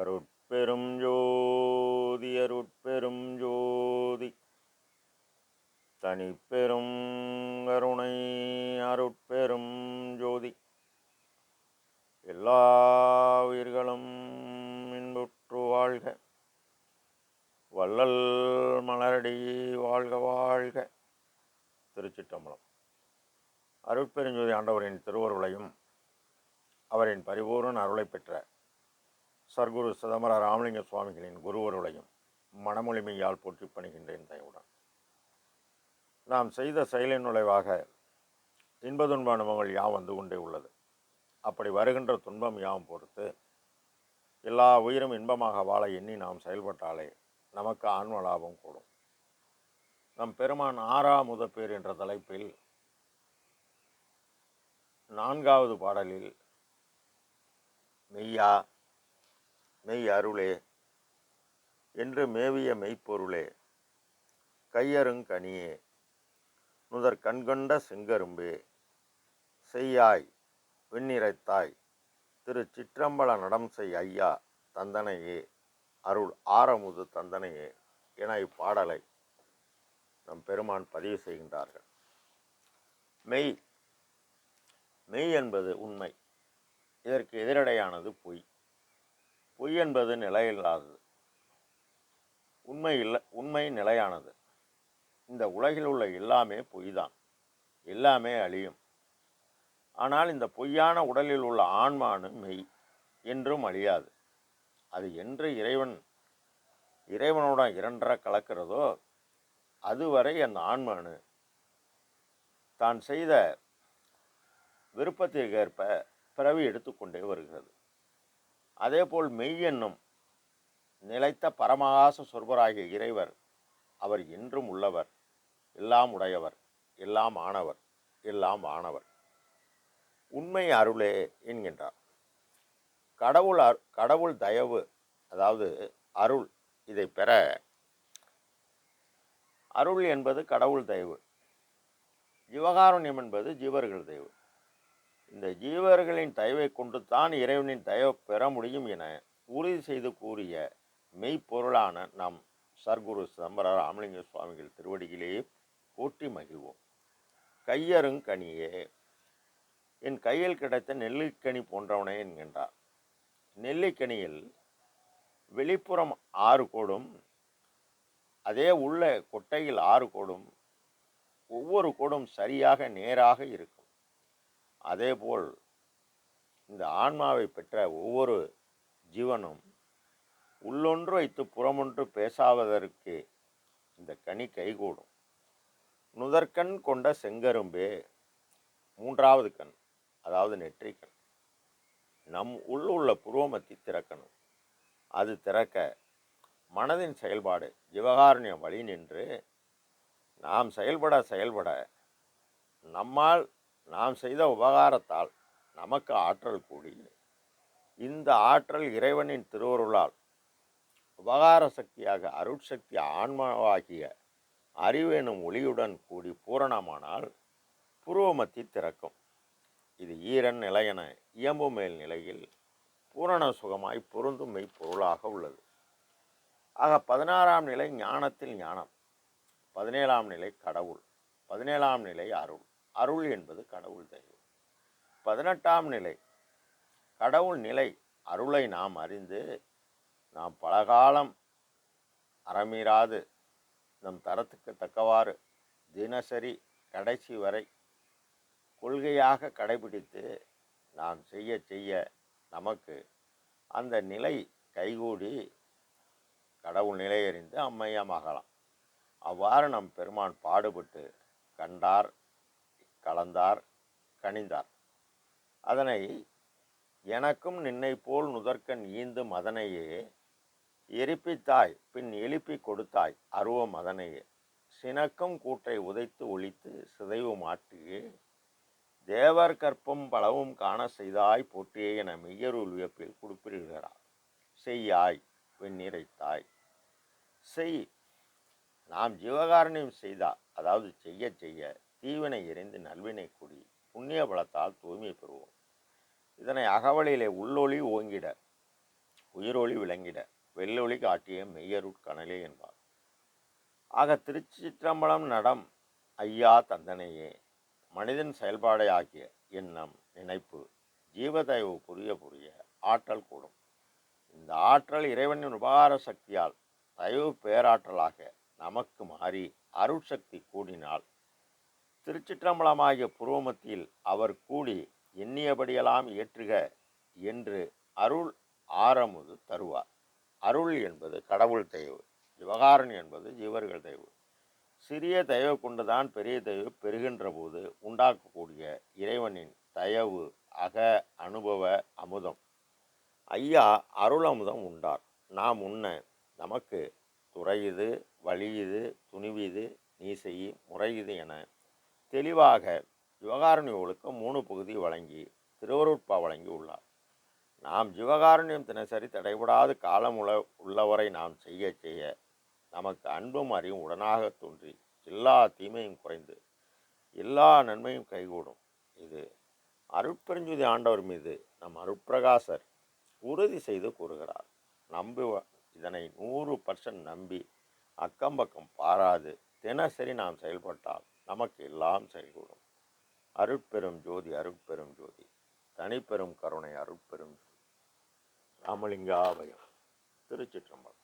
அருட்பெரும் ஜோதி அருட்பெரும் ஜோதி தனிப்பெரும் கருணை அருட்பெரும் ஜோதி எல்லா உயிர்களும் இன்புற்று வாழ்க. வள்ளல் மலரடி வாழ்க வாழ்க. திருச்சிற்றம்பலம். அருட்பெருஞ்சோதி ஆண்டவரின் திருவருளையும் அவரின் பரிபூர்ண அருளை பெற்ற சர்க்குரு சிதம்பர ராமலிங்க சுவாமிகளின் குருவருளையும் மனமொழிமையால் போற்றி பணிகின்றேன் தயவுடன். நாம் செய்த செயலின் நுழைவாக இன்ப துன்ப அனுபவங்கள் யாம் வந்து கொண்டே உள்ளது. அப்படி வருகின்ற துன்பம் யாம் பொறுத்து எல்லா உயிரும் இன்பமாக வாழ எண்ணி நாம் செயல்பட்டாலே நமக்கு ஆன்ம லாபம் கூடும். நம் பெருமான் ஆறாமுத பேர் என்ற தலைப்பில் 4வது பாடலில் மெய்யா மெய் அருளே என்று மேவிய மெய்ப்பொருளே கையருங்கனியே நுதற் கண்கொண்ட செங்கரும்பே செய்யாய் வெண்ணிறைத்தாய் திரு சிற்றம்பல நடம் செய் ஐயா தந்தனையே அருள் ஆரமுது தந்தனையே என இப்பாடலை நம் பெருமான் பதிவு செய்கின்றார்கள். மெய் மெய் என்பது உண்மை, இதற்கு எதிரடையானது பொய். பொய் என்பது நிலையில்லாதது, உண்மை நிலையானது. இந்த உலகில் உள்ள எல்லாமே பொய் தான், எல்லாமே அழியும். ஆனால் இந்த பொய்யான உடலில் உள்ள ஆன்மானு மெய் என்றும் அழியாது. அது என்று இறைவனுடன் இரண்டர கலக்கிறதோ அதுவரை அந்த ஆன்மானு தான் செய்த விருப்பத்திற்கேற்ப பிறவி எடுத்துக்கொண்டே வருகிறது. அதேபோல் மெய் என்னும் நிலைத்த பரமகாச சொர்பராகிய இறைவர் அவர் என்றும் உள்ளவர், எல்லாம் உடையவர், எல்லாம் ஆனவர், எல்லாம் ஆனவர். உண்மை அருளே என்கின்றார். கடவுள் தயவு, அதாவது அருள், இதை பெற அருள் என்பது கடவுள் தயவு, ஜீவகாருண்யம் என்பது ஜீவர்கள் தயவு. இந்த ஜீவர்களின் தயவை கொண்டு தான் இறைவனின் தயவை பெற முடியும் என உறுதி செய்து கூறிய மெய்ப்பொருளான நம் சர்க்குரு சிதம்பர ராமலிங்க சுவாமிகள் திருவடியிலேயே போற்றி மகிழ்வோம். கையருங்கனியே, என் கையில் கிடைத்த நெல்லிக்கனி போன்றவனே என்கின்றார். நெல்லிக்கனியில் வெளிப்புறம் 6 கோடும், அதே உள்ள கொட்டையில் 6 கோடும், ஒவ்வொரு கோடும் சரியாக நேராக இருக்கும். அதேபோல் இந்த ஆன்மாவை பெற்ற ஒவ்வொரு ஜீவனும் உள்ளொன்று வைத்து புறமொன்று பேசாவதற்கு இந்த கனி கைகூடும். நுதற்கண் கொண்ட செங்கரும்பே, 3வது கண், அதாவது நெற்றிக்கண். நம் உள்ள புருவமத்தி திறக்கணும். அது திறக்க மனதின் செயல்பாடு ஜீவகாருண்யம் வழி நின்று நாம் செயல்பட நம்மால் நாம் செய்த உபகாரத்தால் நமக்கு ஆற்றல் கூடி, இந்த ஆற்றல் இறைவனின் திருவருளால் உபகார சக்தியாக அருட்சக்தி ஆன்மாவாகிய அறிவெனும் ஒளியுடன் கூடி பூரணமானால் புருவமத்தி திறக்கும். இது ஈரன் நிலையென இயம்பு மேல் நிலையில் பூரண சுகமாய் பொருந்தும் மெய்ப்பொருளாக உள்ளது. ஆக 16ஆம் நிலை ஞானத்தில் ஞானம், 17ஆம் நிலை கடவுள், 17ஆம் நிலை அருள். அருள் என்பது கடவுள் தயவு. 18ஆம் நிலை கடவுள் நிலை. அருளை நாம் அறிந்து நாம் பலகாலம் அறமீறாது நம் தரத்துக்கு தக்கவாறு தினசரி கடைசி வரை கொள்கையாக கடைபிடித்து நாம் செய்ய நமக்கு அந்த நிலை கைகூடி கடவுள் நிலையறிந்து அம்மையமாகலாம். அவ்வாறு நம் பெருமான் பாடுபட்டு கண்டார், கலந்தார், கனிந்தார். அதனை எனக்கும் நின்னை போல் நுதற்கண் ஈந்து மதனையே எரிப்பித்தாய் பின் எழுப்பி கொடுத்தாய் அருவ மதனையே சினக்கும் கூற்றை உதைத்து ஒழித்து சிதைவு மாற்றியே தேவர் கற்பம் பலவும் காண செய்தாய் போற்றியே என மெய்யருள் வியப்பில் குறிப்பிடுகிறார். செய்யாய் வெண்ணிறைத்தாய். செய், நாம் ஜீவகாரணியம் செய்தால், அதாவது செய்ய தீவினை எறிந்து நல்வினை கூடி புண்ணிய பலத்தால் தூய்மை பெறுவோம். இதனை அகவலிலே உள்ளொளி ஓங்கிட உயிரொளி விளங்கிட வெள்ளொளி காட்டிய மெய்யருட்கணலே என்பார். ஆக திருச்சிற்றம்பலம் நடம் ஐயா தந்தனையே மனிதன் செயல்பாடே ஆகிய எண்ணம் நினைப்பு ஜீவதயவு புரிய புரிய ஆற்றல் கூடும். இந்த ஆற்றல் இறைவனின் உபகார சக்தியால் தயவு பேராற்றலாக நமக்கு மாறி அருட்சக்தி கூடினால் திருச்சிற்றம்பலமாகிய புருவமத்தியில் அவர் கூடி எண்ணியபடியெல்லாம் ஏற்றுக என்று அருள் ஆரமுது தருவார். அருள் என்பது கடவுள் தயவு, விவகாரம் என்பது ஜீவர்கள் தயவு. சிறிய தயவு கொண்டுதான் பெரிய தயவு பெறுகின்ற போது உண்டாக்கக்கூடிய இறைவனின் தயவு அக அனுபவ அமுதம். ஐயா அருள் அமுதம் உண்டார். நாம் உண்ண நமக்கு துறையுது வலியுது துணிவிது நீ செய் முறையுது என தெளிவாக ஜீவகாருண்யங்களுக்கு 3 பகுதி வழங்கி திருவருட்பா வழங்கி உள்ளார். நாம் ஜீவகாருண்யம் தினசரி தடைபடாது காலம் உள்ளவரை நாம் செய்ய செய்ய நமக்கு அன்பும் அறிவும் உடனாக தோன்றி எல்லா தீமையும் குறைந்து எல்லா நன்மையும் கைகூடும். இது அருட்பெருஞ்சுதி ஆண்டவர் மீது நம் அருட்பிரகாசர் உறுதி செய்து கூறுகிறார். இதனை 100% நம்பி அக்கம்பக்கம் பாராது தினசரி நாம் செயல்பட்டால் நமக்கு எல்லாம் செயல்கூடும். அருட்பெரும் ஜோதி அருட்பெரும் ஜோதி தனிப்பெரும் கருணை அருட்பெரும் ராமலிங்காபயம். திருச்சிற்றம்பலம்.